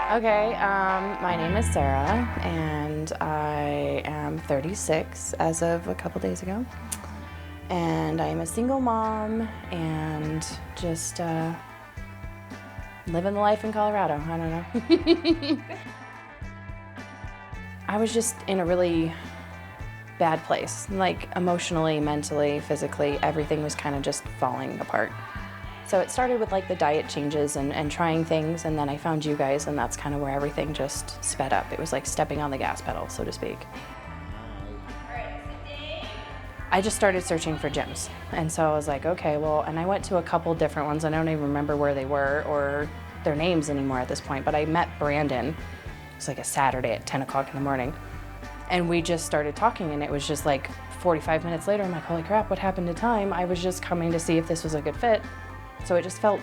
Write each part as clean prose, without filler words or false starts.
Okay, my name is Sarah, and I am 36 as of a couple days ago. And I am a single mom and just living the life in Colorado. I don't know. I was just in a really bad place, like emotionally, mentally, physically, everything was kind of just falling apart. So it started with like the diet changes and trying things, and then I found you guys, and that's kind of where everything just sped up. It was like stepping on the gas pedal, so to speak. I just started searching for gyms, and so I was like, okay, well, and I went to a couple different ones. I don't even remember where they were or their names anymore at this point, but I met Brandon. It was like a Saturday at 10 o'clock in the morning, and we just started talking, and it was just like 45 minutes later, I'm like, holy crap, what happened to time? I was just coming to see if this was a good fit. So it just felt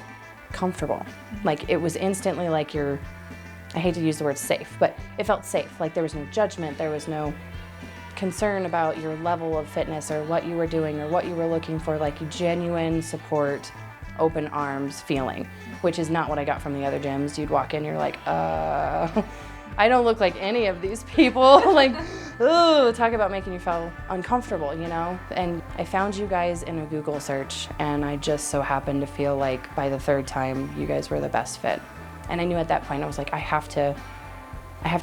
comfortable. Like it was instantly like I hate to use the word safe, but it felt safe. Like there was no judgment, there was no concern about your level of fitness or what you were doing or what you were looking for, like genuine support, open arms feeling, which is not what I got from the other gyms. You'd walk in, you're like, I don't look like any of these people. Like, ooh, talk about making you feel uncomfortable, you know? And I found you guys in a Google search, and I just so happened to feel like by the third time, you guys were the best fit. And I knew at that point, I was like, I have to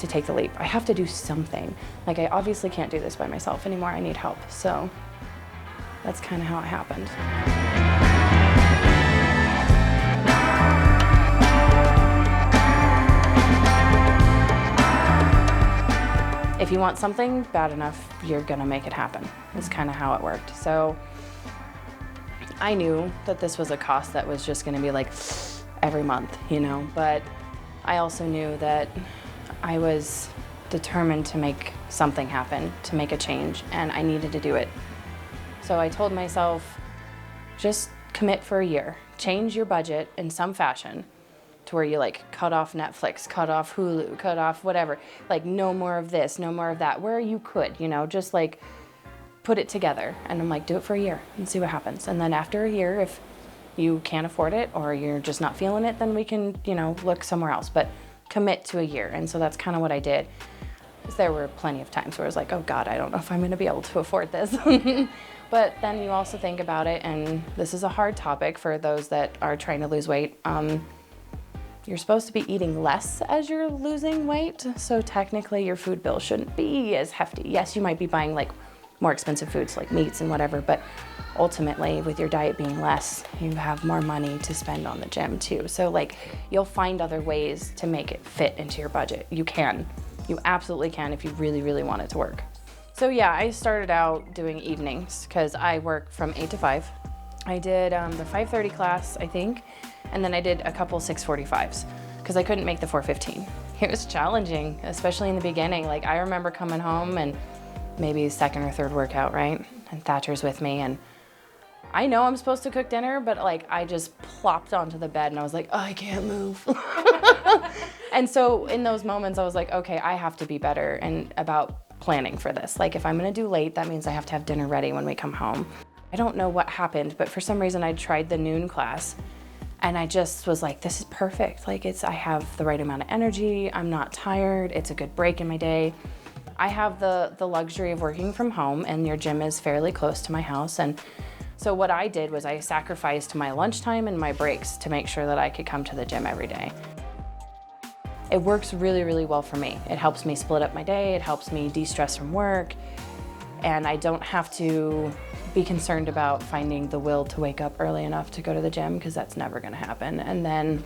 take the leap. I have to do something. Like, I obviously can't do this by myself anymore. I need help. So that's kind of how it happened. If you want something bad enough, you're gonna make it happen. That's kind of how it worked. So I knew that this was a cost that was just gonna be like every month, you know, but I also knew that I was determined to make something happen, to make a change, and I needed to do it. So I told myself, just commit for a year, change your budget in some fashion, to where you like cut off Netflix, cut off Hulu, cut off whatever, like no more of this, no more of that, where you could, you know, just like put it together. And I'm like, do it for a year and see what happens. And then after a year, if you can't afford it or you're just not feeling it, then we can, you know, look somewhere else, but commit to a year. And so that's kind of what I did. There were plenty of times where I was like, oh God, I don't know if I'm gonna be able to afford this. But then you also think about it, and this is a hard topic for those that are trying to lose weight. You're supposed to be eating less as you're losing weight, so technically your food bill shouldn't be as hefty. Yes, you might be buying like more expensive foods like meats and whatever, but ultimately with your diet being less, you have more money to spend on the gym too. So like you'll find other ways to make it fit into your budget. You absolutely can if you really, really want it to work. So yeah, I started out doing evenings because I work from 8 to 5. I did the 5:30 class, I think, and then I did a couple 6:45s because I couldn't make the 4:15. It was challenging, especially in the beginning. Like I remember coming home and maybe second or third workout, right? And Thatcher's with me, and I know I'm supposed to cook dinner, but like I just plopped onto the bed and I was like, oh, I can't move. And so in those moments I was like, okay, I have to be better and about planning for this. Like if I'm gonna do late, that means I have to have dinner ready when we come home. I don't know what happened, but for some reason I tried the noon class and I just was like, this is perfect. Like I have the right amount of energy, I'm not tired, it's a good break in my day. I have the luxury of working from home, and your gym is fairly close to my house. And so what I did was I sacrificed my lunchtime and my breaks to make sure that I could come to the gym every day. It works really, really well for me. It helps me split up my day, it helps me de-stress from work, and I don't have to be concerned about finding the will to wake up early enough to go to the gym, because that's never gonna happen. And then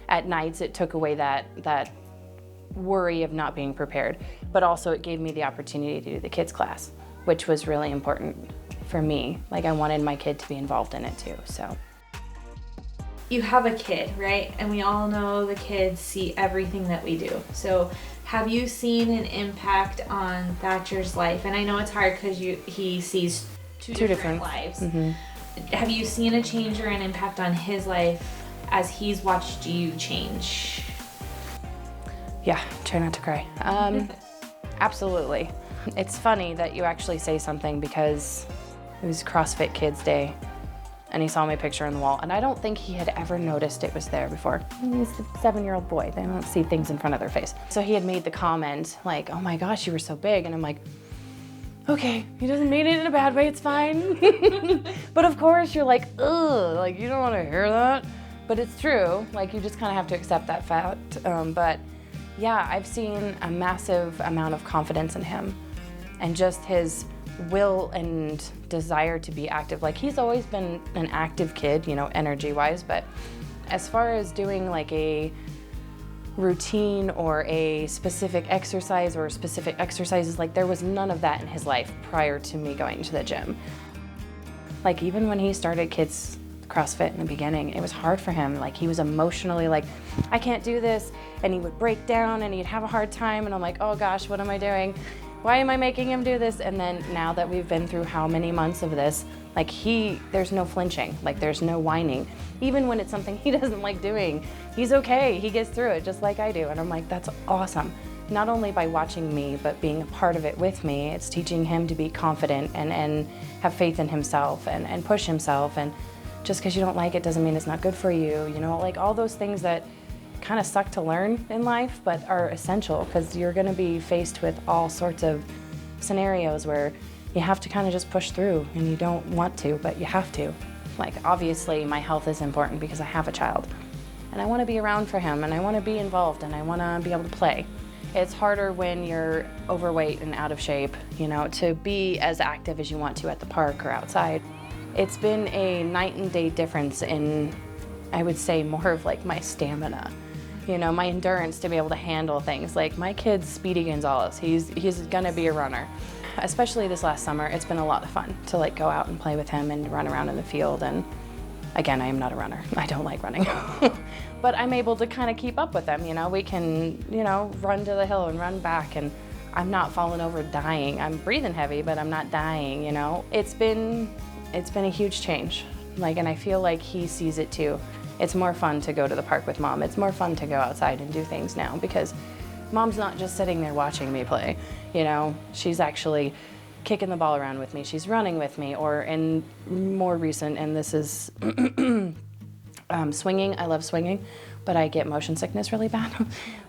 at nights it took away that worry of not being prepared, but also it gave me the opportunity to do the kids class, which was really important for me. Like I wanted my kid to be involved in it too, so. You have a kid, right? And we all know the kids see everything that we do. So have you seen an impact on Thatcher's life? And I know it's hard because he sees two different lives. Mm-hmm. Have you seen a change or an impact on his life as he's watched you change? Yeah, try not to cry. Absolutely. It's funny that you actually say something, because it was CrossFit Kids Day, and he saw my picture on the wall, and I don't think he had ever noticed it was there before. He's a 7-year-old boy. They don't see things in front of their face. So he had made the comment like, oh my gosh, you were so big. And I'm like, okay, he doesn't mean it in a bad way, it's fine. But of course you're like, ugh, like you don't want to hear that. But it's true, like you just kind of have to accept that fact. But yeah, I've seen a massive amount of confidence in him and just his will and desire to be active. Like he's always been an active kid, you know, energy-wise, but as far as doing like a routine or a specific exercise or specific exercises, like there was none of that in his life prior to me going to the gym. Like even when he started kids CrossFit in the beginning, it was hard for him. Like he was emotionally like, I can't do this, and he would break down and he'd have a hard time, and I'm like, oh gosh, what am I doing? Why am I making him do this? And then now that we've been through how many months of this, like there's no flinching, like there's no whining. Even when it's something he doesn't like doing, he's okay, he gets through it just like I do. And I'm like, that's awesome. Not only by watching me, but being a part of it with me, it's teaching him to be confident and have faith in himself and push himself. And just because you don't like it doesn't mean it's not good for you, you know, like all those things that kind of suck to learn in life, but are essential because you're going to be faced with all sorts of scenarios where you have to kind of just push through, and you don't want to, but you have to. Like obviously my health is important because I have a child and I want to be around for him and I want to be involved and I want to be able to play. It's harder when you're overweight and out of shape, you know, to be as active as you want to at the park or outside. It's been a night and day difference in, I would say, more of like my stamina. You know, my endurance to be able to handle things. Like my kid's Speedy Gonzalez, he's gonna be a runner. Especially this last summer, it's been a lot of fun to like go out and play with him and run around in the field. And again, I am not a runner. I don't like running. But I'm able to kind of keep up with them, you know. We can, you know, run to the hill and run back, and I'm not falling over dying. I'm breathing heavy, but I'm not dying, you know. It's been a huge change. Like, and I feel like he sees it too. It's more fun to go to the park with mom. It's more fun to go outside and do things now because mom's not just sitting there watching me play, you know. She's actually kicking the ball around with me. She's running with me, or in more recent, and this is swinging. I love swinging, but I get motion sickness really bad.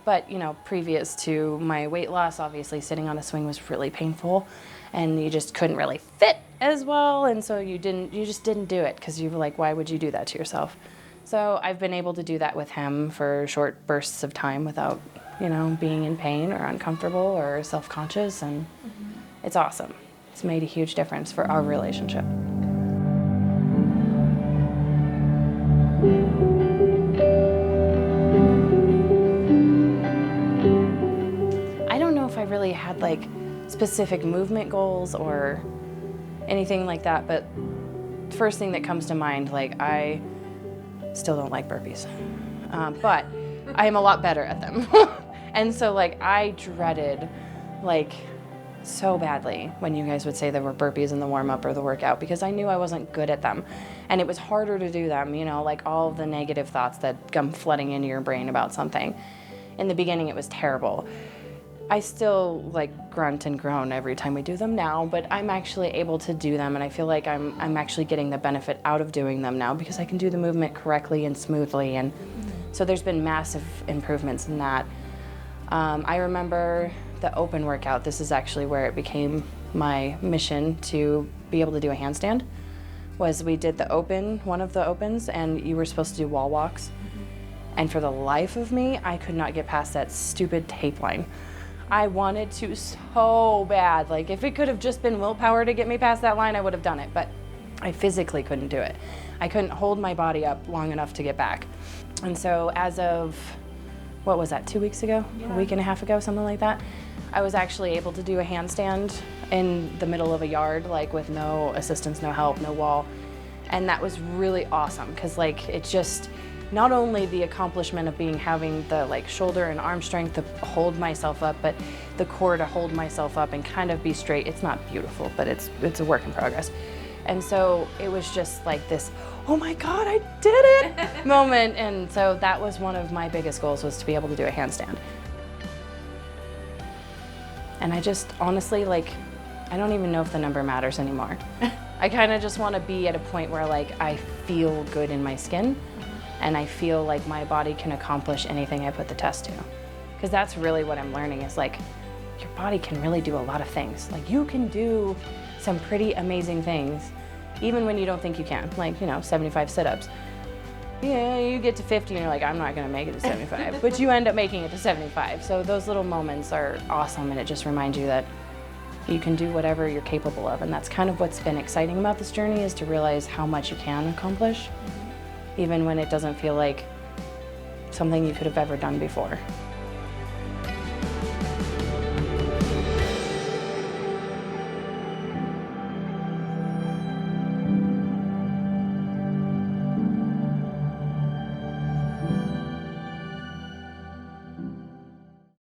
But, you know, previous to my weight loss, obviously sitting on a swing was really painful and you just couldn't really fit as well. And so you just didn't do it because you were like, why would you do that to yourself? So I've been able to do that with him for short bursts of time without, you know, being in pain or uncomfortable or self-conscious, and it's awesome. It's made a huge difference for our relationship. I don't know if I really had like specific movement goals or anything like that, but first thing that comes to mind, like I still don't like burpees, but I am a lot better at them. And so like I dreaded like so badly when you guys would say there were burpees in the warm-up or the workout because I knew I wasn't good at them. And it was harder to do them, you know, like all the negative thoughts that come flooding into your brain about something. In the beginning it was terrible. I still like grunt and groan every time we do them now, but I'm actually able to do them, and I feel like I'm actually getting the benefit out of doing them now because I can do the movement correctly and smoothly, and so there's been massive improvements in that. I remember the open workout. This is actually where it became my mission to be able to do a handstand. Was we did the open, one of the opens, and you were supposed to do wall walks. And for the life of me, I could not get past that stupid tape line. I wanted to so bad. Like if it could have just been willpower to get me past that line, I would have done it, but I physically couldn't do it. I couldn't hold my body up long enough to get back. And so as of, what was that, 2 weeks ago? Yeah. A week and a half ago, something like that, I was actually able to do a handstand in the middle of a yard, like with no assistance, no help, no wall. And that was really awesome because like it just, not only the accomplishment of having the like shoulder and arm strength to hold myself up, but the core to hold myself up and kind of be straight. It's not beautiful, but it's a work in progress. And so it was just like this, oh my God, I did it moment. And so that was one of my biggest goals, was to be able to do a handstand. And I just honestly, like, I don't even know if the number matters anymore. I kind of just want to be at a point where like I feel good in my skin and I feel like my body can accomplish anything I put the test to. Because that's really what I'm learning is like, your body can really do a lot of things. Like you can do some pretty amazing things, even when you don't think you can. Like, you know, 75 sit-ups. Yeah, you get to 50 and you're like, I'm not gonna make it to 75, but you end up making it to 75. So those little moments are awesome, and it just reminds you that you can do whatever you're capable of. And that's kind of what's been exciting about this journey, is to realize how much you can accomplish, even when it doesn't feel like something you could have ever done before.